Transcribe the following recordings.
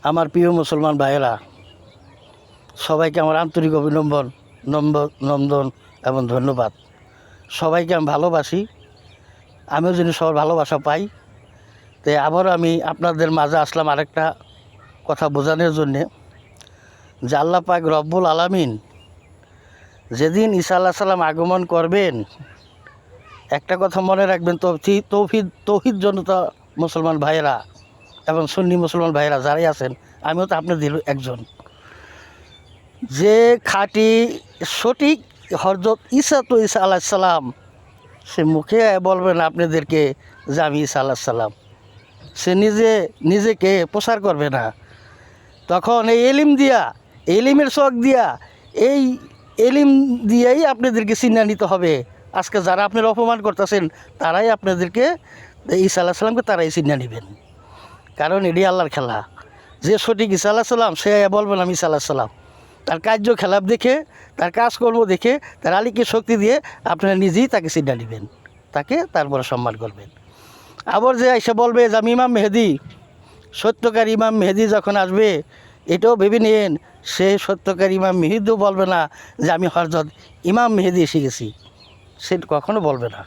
আমার প্রিয় মুসলমান ভাইয়েরা, সবাইকে আমার আন্তরিক অভিনন্দন নন্দন এবং ধন্যবাদ। সবাইকে আমি ভালোবাসি, আমিও যেন সবার ভালোবাসা পাই। তাই আবারও আমি আপনাদের মাঝে আসলাম আরেকটা কথা বোঝানোর জন্যে যে আল্লাহ পাক রব্বুল আলামিন যেদিন ঈসা আলাইহিস সালাম আগমন করবেন, একটা কথা মনে রাখবেন, তৌহিদ জনতা মুসলমান ভাইয়েরা এবং সুন্নি মুসলমান ভাইয়েরা যারাই আছেন, আমিও তো আপনাদের একজন, যে খাঁটি সঠিক হযরত ঈসা আলাইহিস সালাম, সে মুখে বলবেন আপনাদেরকে যে আমি ঈসা আলাইহিস সালাম। সে নিজেকে প্রচার করবে না। তখন এই এলিমের চোখ দিয়া, এই এলিম দিয়েই আপনাদেরকে চিন্তা নিতে হবে। আজকে যারা আপনারা অপমান করতেছেন, তারাই আপনাদেরকে ঈসা আলাইহিস সালামকে তারাই চিন্তা নেবেন, কারণ এটি আল্লাহর খেলা। যে সঠিক ঈসা আলাইহিস সালাম, সে বলবেন আমি ঈসা আলাইহিস সালাম। তার কার্যকলাপ দেখে, তার কাজকর্ম দেখে, তার আলিকে শক্তি দিয়ে আপনারা নিজেই তাকে চিন্তা নেবেন, তাকে তারপরে সম্মান করবেন। আবার যে এসে বলবে যে আমি ইমাম মেহেদি, সত্যকার ইমাম মেহেদি যখন আসবে, এটাও ভেবে নিন, সে সত্যকার ইমাম মেহেদিও বলবে না যে আমি হযরত ইমাম মেহেদি এসে গেছি, সে কখনো বলবে না।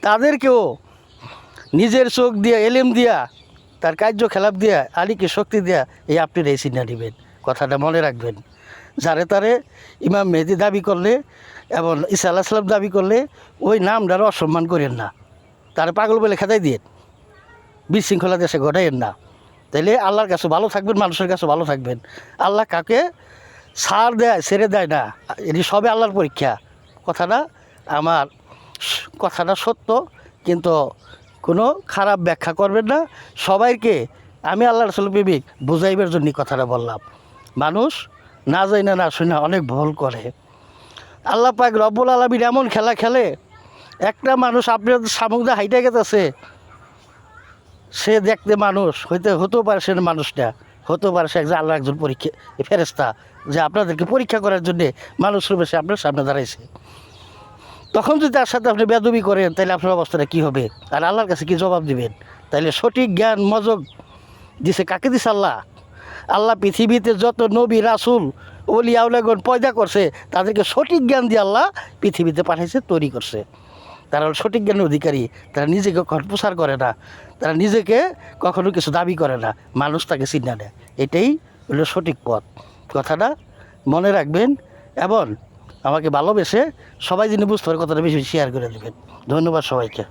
তাদেরকেও নিজের চোখ দিয়া, এলেম দিয়া, তার কার্যকলাপ দিয়া, আলিকে শক্তি দিয়া এই আপনারা এই চিন্তা নেবেন। কথাটা মনে রাখবেন। যারে তারে ইমাম মেহেদি দাবি করলে এবং ঈসা আলাইহিস সালাম দাবি করলে ওই নামটারও অসম্মান করেন না, তার পাগল বলে খেদাই দিয়ে বিশৃঙ্খলা দেশে ঘটাইয়েন না। তাইলে আল্লাহর কাছে ভালো থাকবেন, মানুষের কাছে ভালো থাকবেন। আল্লাহ কাকে ছাড় দেয়, ছেড়ে দেয় না, এটি সবে আল্লাহর পরীক্ষা। কথাটা সত্য, কিন্তু কোনো খারাপ ব্যাখ্যা করবেন না। সবাইকে আমি আল্লাহ রাসূলের প্রেমিক বুঝাইবার জন্য কথাটা বললাম। মানুষ না যায় না শুনে অনেক ভুল করে। আল্লাহ পাক রব্বুল আলামিন এমন খেলা খেলে, একটা মানুষ আপনার সামুদ্রে হাইটে গেতেছে, সে দেখতে মানুষ হতেও পারে, সে মানুষটা হতেও পারে সে আল্লাহ একজন ফেরেশতা, যে আপনাদেরকে পরীক্ষা করার জন্যে মানুষ রূপে সে আপনার সামনে দাঁড়াইছে। তখন যদি তার সাথে আপনি বেয়াদবি করেন, তাহলে আপনার অবস্থাটা কী হবে, আর আল্লাহর কাছে কী জবাব দিবেন? তাইলে সঠিক জ্ঞান মজগ দিছে কাকে দিছে? আল্লাহ পৃথিবীতে যত নবী রাসূল ওলি আউলাগণ পয়দা করছে, তাদেরকে সঠিক জ্ঞান দিয়ে আল্লাহ পৃথিবীতে পাঠাইছে, তৈরি করছে। তারা সঠিক জ্ঞানের অধিকারী। তারা নিজেকে কখনো প্রচার করে না, তারা নিজেকে কখনো কিছু দাবি করে না, মানুষ তাকে চিন্তা নেয়। এটাই হলো সঠিক পথ। কথাটা মনে রাখবেন এবং আমাকে ভালোবেসে সবাই যিনি বুঝতে পারে কথাটা বেশি শেয়ার করে দেবেন। ধন্যবাদ সবাইকে।